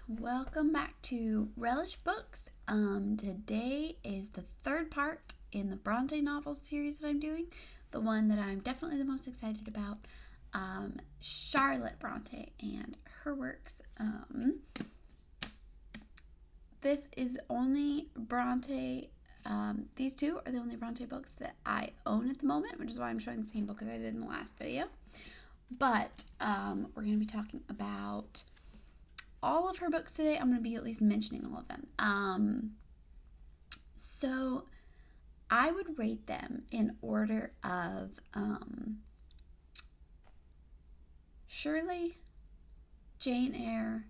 welcome back to Relish Books. Today is the third part in the Bronte novel series that I'm doing, the one that I'm definitely the most excited about, Charlotte Bronte and her works. This is the only Bronte, these two are the only Bronte books that I own at the moment, which is why I'm showing the same book as I did in the last video. But we're going to be talking about all of her books today. I'm going to be at least mentioning all of them. So I would rate them in order of Shirley, Jane Eyre,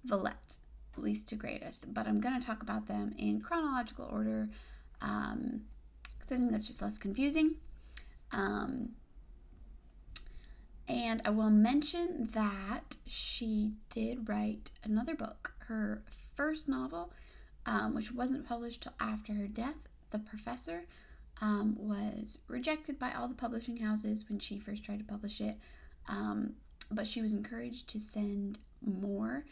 Villette, least to greatest. But I'm going to talk about them in chronological order because I think that's just less confusing. And I will mention that she did write another book, her first novel, which wasn't published till after her death. The Professor was rejected by all the publishing houses when she first tried to publish it, but she was encouraged to send more,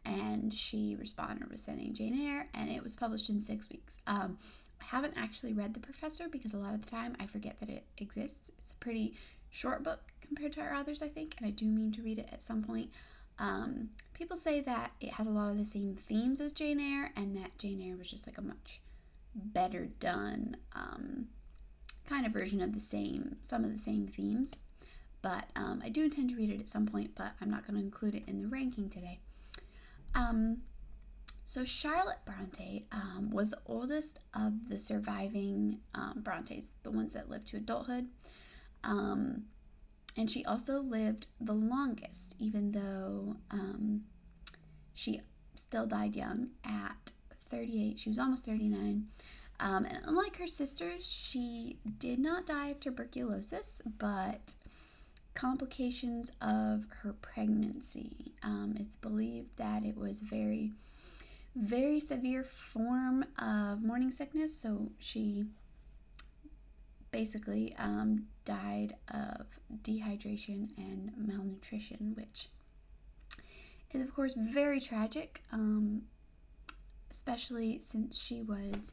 and she responded with sending Jane Eyre, and it was published in 6 weeks. I haven't actually read The Professor because a lot of the time I forget that it exists. It's a pretty short book compared to our others, I think, and I do mean to read it at some point. People say that it has a lot of the same themes as Jane Eyre, and that Jane Eyre was just like a much better done kind of version of some of the same themes. But I do intend to read it at some point, but I'm not going to include it in the ranking today. So Charlotte Bronte was the oldest of the surviving Brontes, the ones that lived to adulthood. And she also lived the longest, even though she still died young at 38. She was almost 39. And unlike her sisters, she did not die of tuberculosis, but complications of her pregnancy. It's believed that it was very, very severe form of morning sickness, so she basically died of dehydration and malnutrition, which is of course very tragic, especially since she was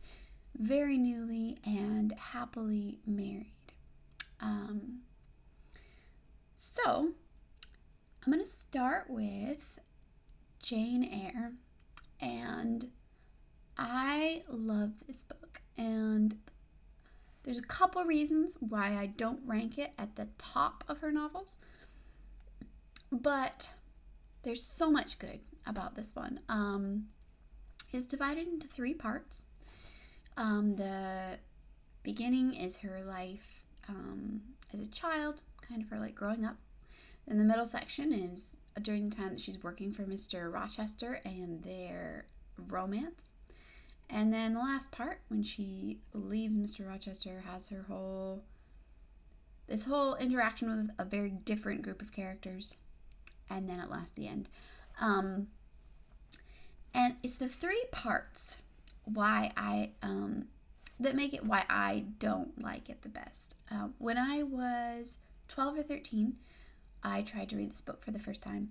very newly and happily married. So I'm going to start with Jane Eyre, and I love this book, and there's a couple reasons why I don't rank it at the top of her novels, but there's so much good about this one. It's divided into 3 parts. The beginning is her life as a child, kind of her like growing up. Then the middle section is during the time that she's working for Mr. Rochester and their romance. And then the last part, when she leaves Mr. Rochester, has this whole interaction with a very different group of characters. And then at last, the end. And it's the 3 parts that make it why I don't like it the best. When I was 12 or 13, I tried to read this book for the first time.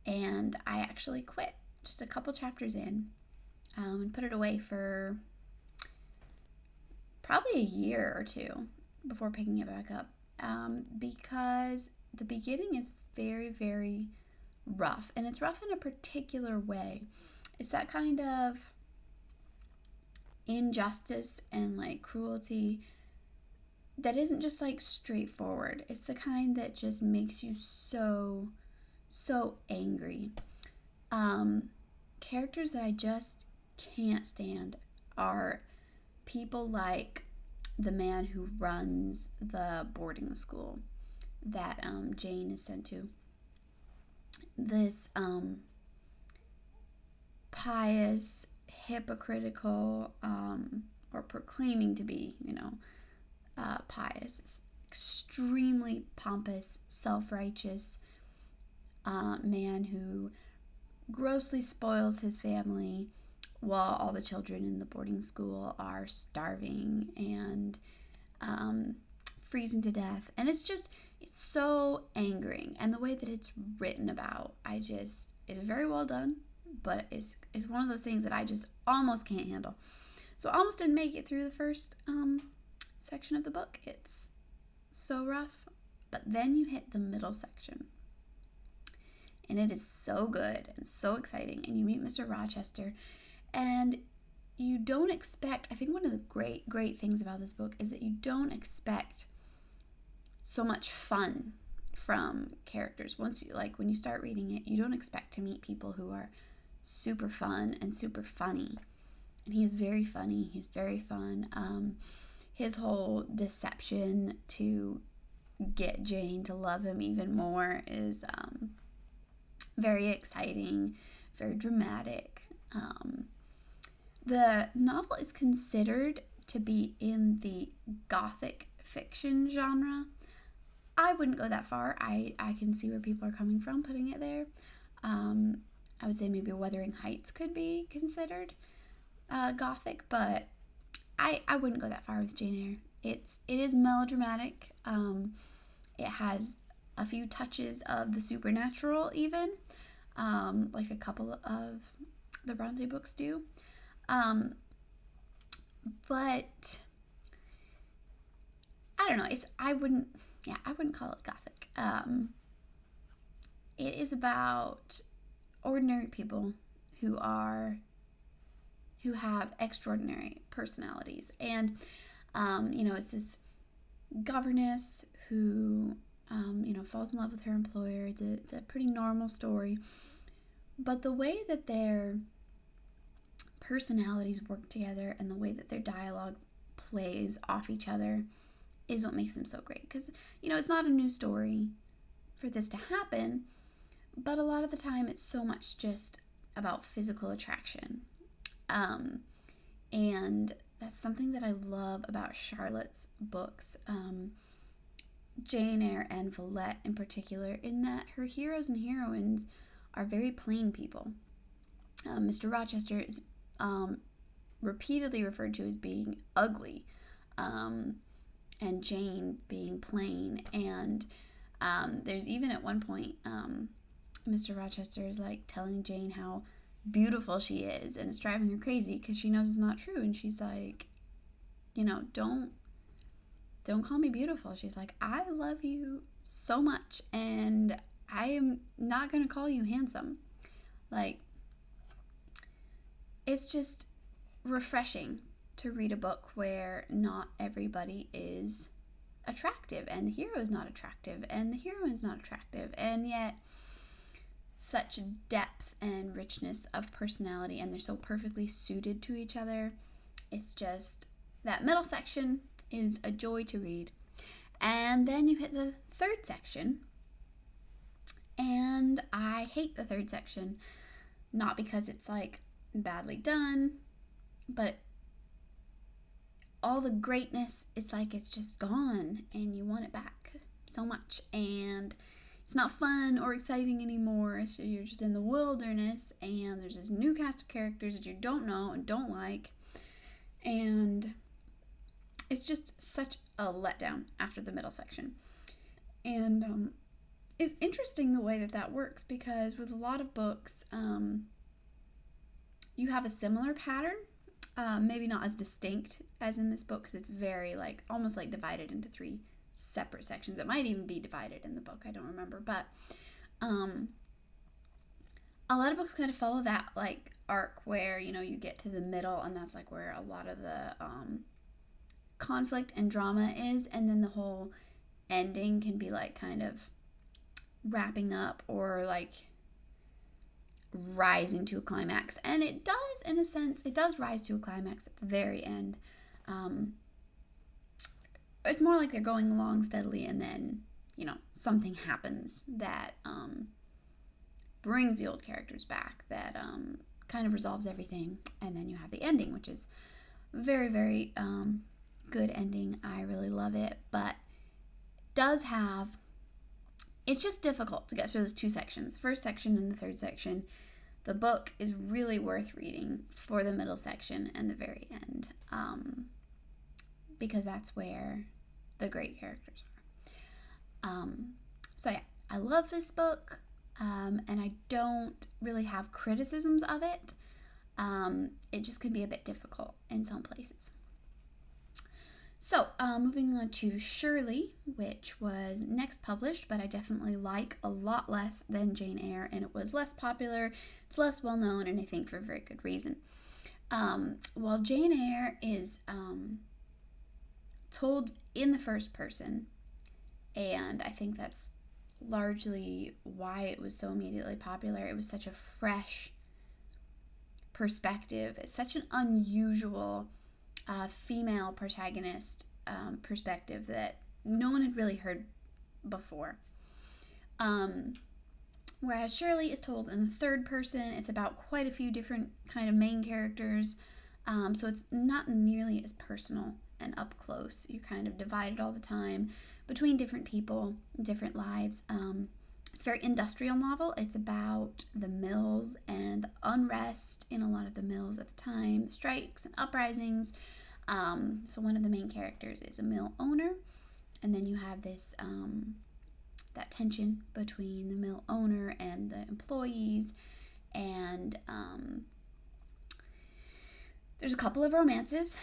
And I actually quit just a couple chapters in. And put it away for probably a year or 2 before picking it back up, because the beginning is very, very rough, and it's rough in a particular way. It's that kind of injustice and like cruelty that isn't just like straightforward. It's the kind that just makes you so angry. Characters that I just can't stand are people like the man who runs the boarding school that Jane is sent to. This pious, hypocritical, or proclaiming to be, pious, extremely pompous, self-righteous man who grossly spoils his family while all the children in the boarding school are starving and freezing to death. And it's so angering. And the way that it's written about, is very well done. but it's one of those things that I just almost can't handle. So I almost didn't make it through the first section of the book. It's so rough. But then you hit the middle section. And it is so good and so exciting. And you meet Mr. Rochester. And you don't expect, I think one of the great things about this book is that you don't expect so much fun from characters. Once you, like, when you start reading it, you don't expect to meet people who are super fun and super funny. And he is very funny. He's very fun. His whole deception to get Jane to love him even more is very exciting, very dramatic. The novel is considered to be in the gothic fiction genre. I wouldn't go that far. I can see where people are coming from putting it there. I would say maybe Wuthering Heights could be considered gothic, but I wouldn't go that far with Jane Eyre. It is melodramatic. It has a few touches of the supernatural even, like a couple of the Bronte books do. But I don't know. I wouldn't call it gothic. It is about ordinary people who have extraordinary personalities, and it's this governess who falls in love with her employer. It's a pretty normal story, but the way that their personalities work together and the way that their dialogue plays off each other is what makes them so great. Because it's not a new story for this to happen, but a lot of the time it's so much just about physical attraction, and that's something that I love about Charlotte's books, Jane Eyre and Villette in particular, in that her heroes and heroines are very plain people. Mr. Rochester is repeatedly referred to as being ugly, and Jane being plain. And there's even at one point, Mr. Rochester is like telling Jane how beautiful she is, and it's driving her crazy because she knows it's not true. And she's like, don't call me beautiful. She's like, I love you so much, and I am not going to call you handsome. Like, it's just refreshing to read a book where not everybody is attractive, and the hero is not attractive, and the heroine is not attractive, and yet such depth and richness of personality, and they're so perfectly suited to each other. It's just, that middle section is a joy to read. And then you hit the third section, and I hate the third section, not because it's like badly done, but all the greatness, it's like it's just gone and you want it back so much, and it's not fun or exciting anymore. So you're just in the wilderness, and there's this new cast of characters that you don't know and don't like, and it's just such a letdown after the middle section. And it's interesting the way that works, because with a lot of books, you have a similar pattern, maybe not as distinct as in this book, because it's very almost like divided into 3 separate sections. It might even be divided in the book, I don't remember, but a lot of books kind of follow that arc where you get to the middle, and that's where a lot of the conflict and drama is, and then the whole ending can be kind of wrapping up or rising to a climax. And it does, in a sense, it does rise to a climax at the very end. It's more like they're going along steadily, and then something happens that brings the old characters back, that kind of resolves everything, and then you have the ending, which is very, very good ending. I really love it, but it's just difficult to get through those 2 sections, the first section and the third section. The book is really worth reading for the middle section and the very end, because that's where the great characters are. So yeah, I love this book. and I don't really have criticisms of it. It just can be a bit difficult in some places. So, moving on to Shirley, which was next published, but I definitely like a lot less than Jane Eyre, and it was less popular, it's less well known, and I think for a very good reason. While Jane Eyre is told in the first person, and I think that's largely why it was so immediately popular. It was such a fresh perspective. It's such an unusual female protagonist perspective that no one had really heard before. Whereas Shirley is told in the third person. It's about quite a few different kind of main characters, so it's not nearly as personal and up close. You're kind of divided all the time between different people, different lives. It's a very industrial novel. It's about the mills and the unrest in a lot of the mills at the time, strikes and uprisings. So one of the main characters is a mill owner, and then you have this that tension between the mill owner and the employees, and there's a couple of romances.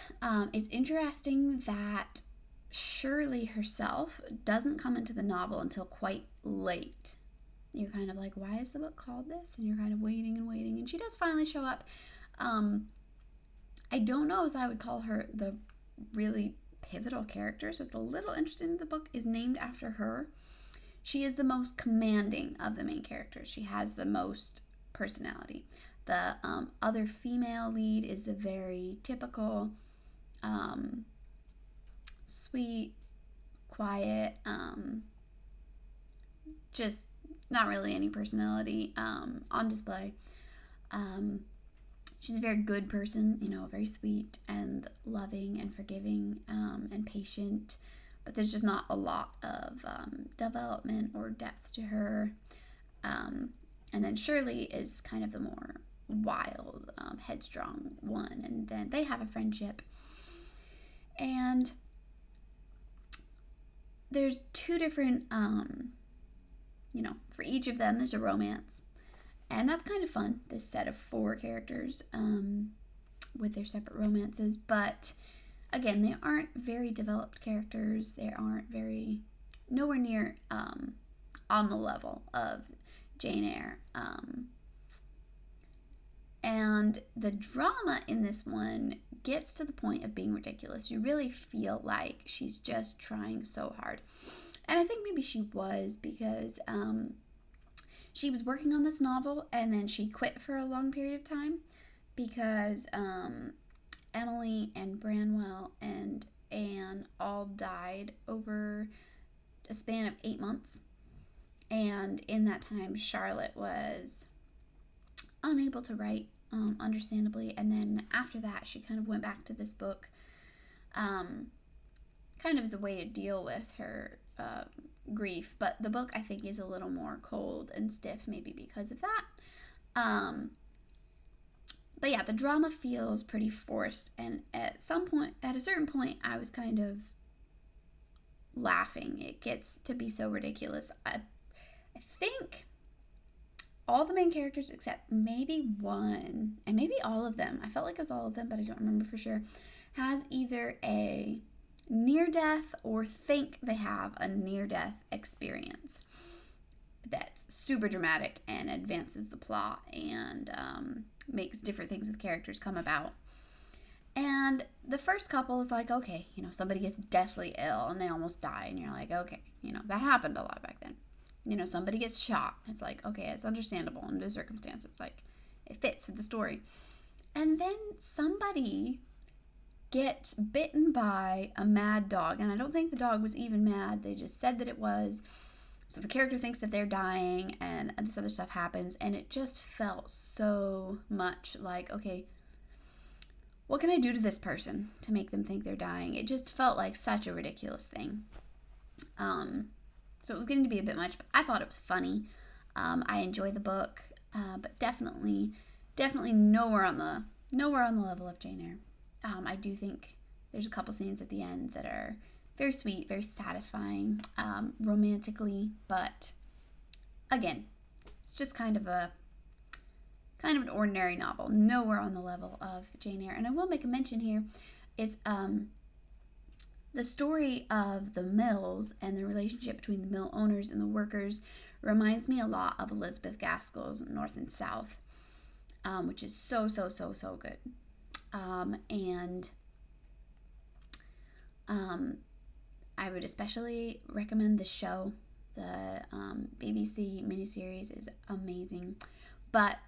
It's interesting that Shirley herself doesn't come into the novel until quite late. You're kind of like, why is the book called this? And you're kind of waiting and waiting, and she does finally show up. I don't know as I would call her the really pivotal character, so it's a little interesting that the book is named after her. She is the most commanding of the main characters. She has the most personality. The other female lead is the very typical sweet, quiet, just not really any personality on display. She's a very good person, very sweet and loving and forgiving and patient, but there's just not a lot of development or depth to her. And then Shirley is kind of the more wild, headstrong one, and then they have a friendship. And there's two different, for each of them there's a romance. And that's kind of fun, this set of 4 characters with their separate romances. But again, they aren't very developed characters. They aren't nowhere near on the level of Jane Eyre. And the drama in this one gets to the point of being ridiculous. You really feel like she's just trying so hard. And I think maybe she was, because she was working on this novel and then she quit for a long period of time because Emily and Branwell and Anne all died over a span of 8 months. And in that time, Charlotte was unable to write, understandably. And then after that, she kind of went back to this book kind of as a way to deal with her grief. But the book, I think, is a little more cold and stiff, maybe because of that. But yeah, the drama feels pretty forced, and at a certain point, I was kind of laughing. It gets to be so ridiculous. I think all the main characters except maybe one, and maybe all of them, I felt like it was all of them, but I don't remember for sure, has either a near-death or think they have a near-death experience that's super dramatic and advances the plot and makes different things with characters come about. And the first couple is like, okay, somebody gets deathly ill and they almost die, and you're like, okay, that happened a lot back then. Somebody gets shot. It's like, okay, it's understandable under the circumstances. Like, it fits with the story. And then somebody gets bitten by a mad dog, and I don't think the dog was even mad. They just said that it was. So the character thinks that they're dying, and this other stuff happens, and it just felt so much like, okay, what can I do to this person to make them think they're dying? It just felt like such a ridiculous thing. So it was getting to be a bit much, but I thought it was funny. I enjoyed the book, but definitely nowhere on the level of Jane Eyre. I do think there's a couple scenes at the end that are very sweet, very satisfying, romantically, but again, It's just kind of an ordinary novel, nowhere on the level of Jane Eyre. And I will make a mention here. It's the story of the mills and the relationship between the mill owners and the workers reminds me a lot of Elizabeth Gaskell's North and South, which is so good. And I would especially recommend the show. The BBC miniseries is amazing. But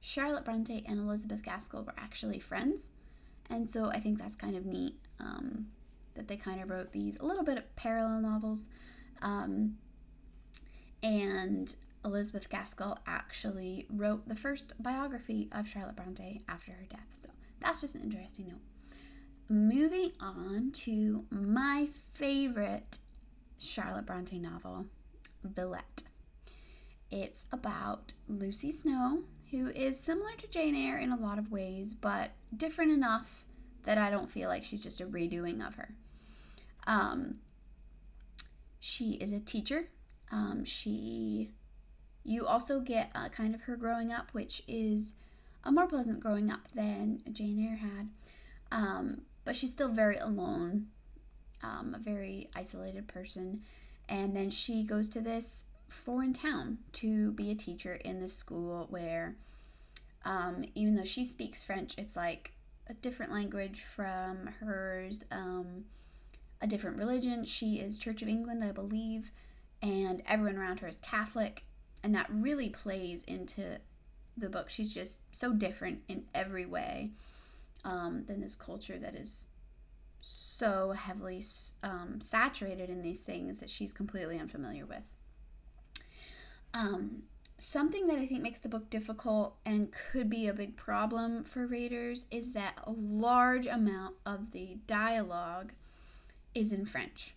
Charlotte Bronte and Elizabeth Gaskell were actually friends. And so I think that's kind of neat that they kind of wrote these a little bit of parallel novels. And Elizabeth Gaskell actually wrote the first biography of Charlotte Bronte after her death. So that's just an interesting note. Moving on to my favorite Charlotte Bronte novel, Villette. It's about Lucy Snow, who is similar to Jane Eyre in a lot of ways, but different enough that I don't feel like she's just a redoing of her. She is a teacher. You also get kind of her growing up, which is a more pleasant growing up than Jane Eyre had. But she's still very alone, a very isolated person. And then she goes to this foreign town to be a teacher in this school where, even though she speaks French, it's like a different language from hers, a different religion. She is Church of England, I believe, and everyone around her is Catholic, and that really plays into the book. She's just so different in every way than this culture that is so heavily saturated in these things that she's completely unfamiliar with. Something that I think makes the book difficult and could be a big problem for readers is that a large amount of the dialogue is in French.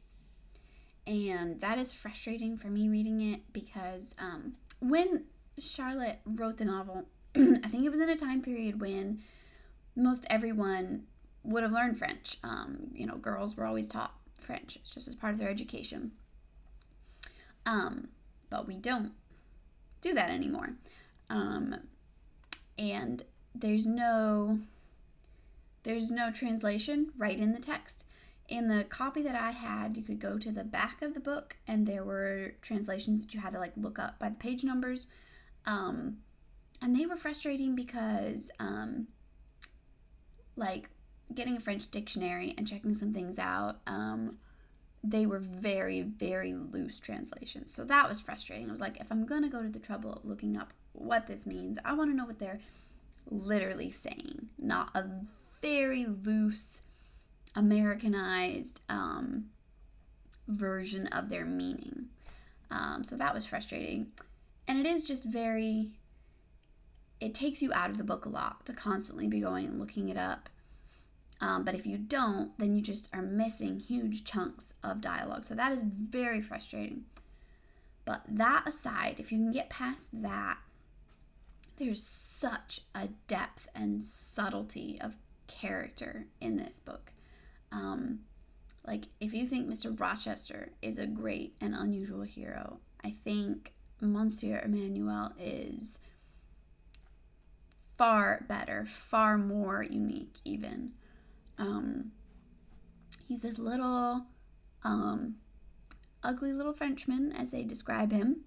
And that is frustrating for me reading it because when Charlotte wrote the novel, I think it was in a time period when most everyone would have learned French. Girls were always taught French. It's just as part of their education. But we don't do that anymore. And there's no translation right in the text. In the copy that I had, you could go to the back of the book and there were translations that you had to look up by the page numbers. And they were frustrating because getting a French dictionary and checking some things out, they were very, very loose translations. So that was frustrating. I was like, if I'm going to go to the trouble of looking up what this means, I want to know what they're literally saying, not a very loose, Americanized version of their meaning. So that was frustrating. And it is just it takes you out of the book a lot to constantly be going and looking it up. But if you don't, then you just are missing huge chunks of dialogue. So that is very frustrating. But that aside, if you can get past that, there's such a depth and subtlety of character in this book. If you think Mr. Rochester is a great and unusual hero, I think Monsieur Emmanuel is far better, far more unique even. He's this little ugly little Frenchman, as they describe him.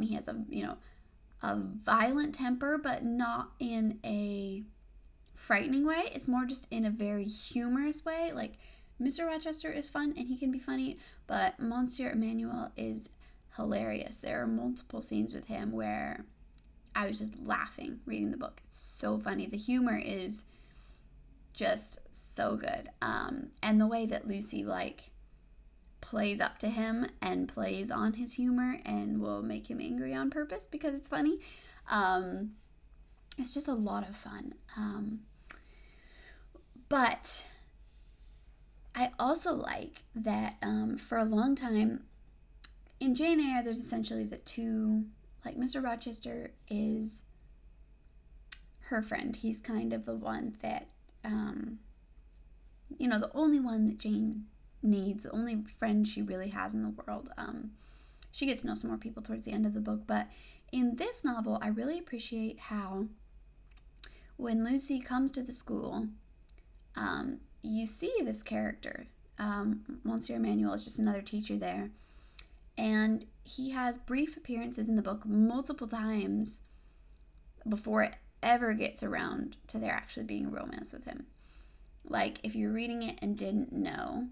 He has a violent temper, but not in a frightening way. It's more just in a very humorous way. Mr. Rochester is fun and he can be funny, but Monsieur Emmanuel is hilarious. There are multiple scenes with him where I was just laughing reading the book. It's so funny. The humor is just so good. And the way that Lucy plays up to him and plays on his humor and will make him angry on purpose because it's funny. It's just a lot of fun. But I also like that for a long time in Jane Eyre, there's essentially the two, Mr. Rochester is her friend. He's kind of the one that, the only one that Jane needs, the only friend she really has in the world. she gets to know some more people towards the end of the book. But in this novel, I really appreciate how when Lucy comes to the school, you see this character. Monsieur Emmanuel is just another teacher there. And he has brief appearances in the book multiple times before it ever gets around to there actually being a romance with him. Like, if you're reading it and didn't know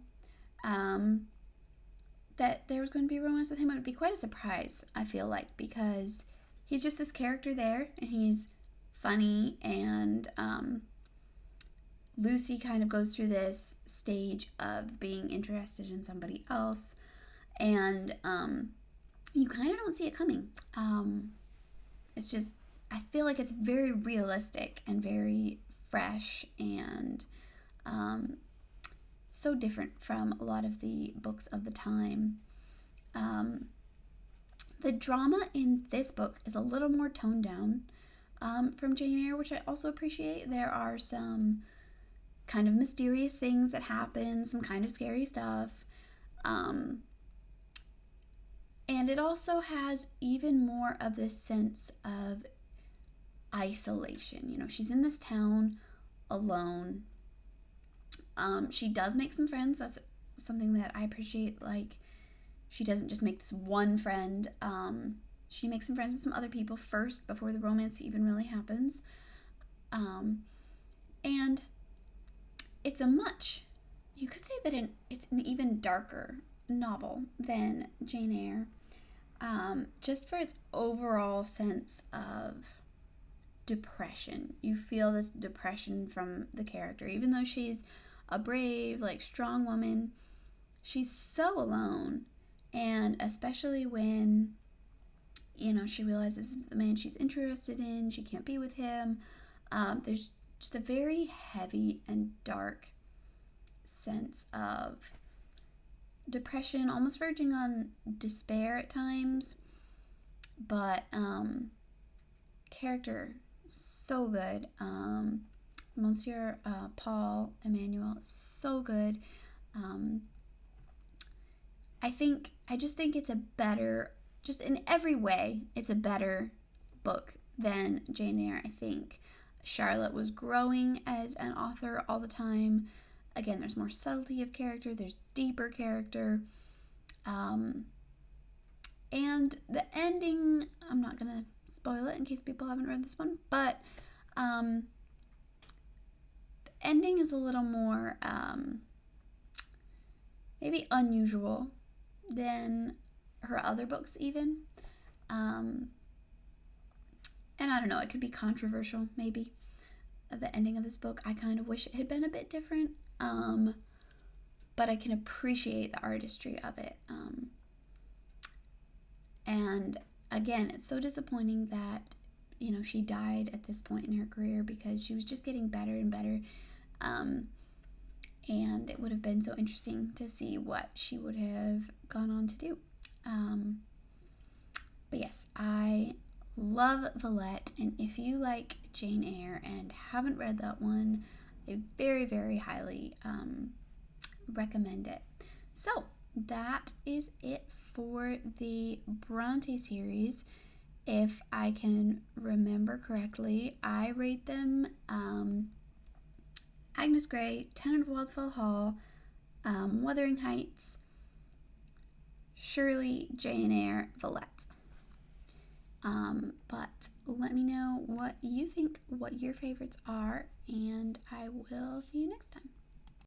that there was going to be a romance with him, it would be quite a surprise, I feel like, because he's just this character there, and he's funny, and Lucy kind of goes through this stage of being interested in somebody else, and you kind of don't see it coming. It's just, I feel like it's very realistic and very fresh and so different from a lot of the books of the time. The drama in this book is a little more toned down from Jane Eyre, which I also appreciate. There are some kind of mysterious things that happen, some kind of scary stuff. And it also has even more of this sense of isolation. You know, she's in this town alone. She does make some friends. That's something that I appreciate. Like, she doesn't just make this one friend. She makes some friends with some other people first before the romance even really happens. And it's you could say that it's an even darker novel than Jane Eyre, just for its overall sense of depression. You feel this depression from the character, even though she's a brave, like, strong woman. She's so alone, and especially when, you know, she realizes the man she's interested in, she can't be with him. There's just a very heavy and dark sense of depression, almost verging on despair at times. But character so good. Monsieur Paul Emmanuel, so good. I just think it's a better, just in every way, it's a better book than Jane Eyre. I think Charlotte was growing as an author all the time. Again, there's more subtlety of character, there's deeper character. And the ending, I'm not going to spoil it in case people haven't read this one, but the ending is a little more maybe unusual than her other books even. And I don't know, it could be controversial maybe, the ending of this book. I kind of wish it had been a bit different, but I can appreciate the artistry of it. And again, it's so disappointing that, you know, she died at this point in her career, because she was just getting better and better. And it would have been so interesting to see what she would have gone on to do. But yes, I love Villette, and if you like Jane Eyre and haven't read that one, I very, very highly recommend it. So that is it for the Bronte series. If I can remember correctly, I rate them Agnes Grey, Tenant of Wildfell Hall, Wuthering Heights, Shirley, Jane Eyre, Villette. But let me know what you think, what your favorites are, and I will see you next time.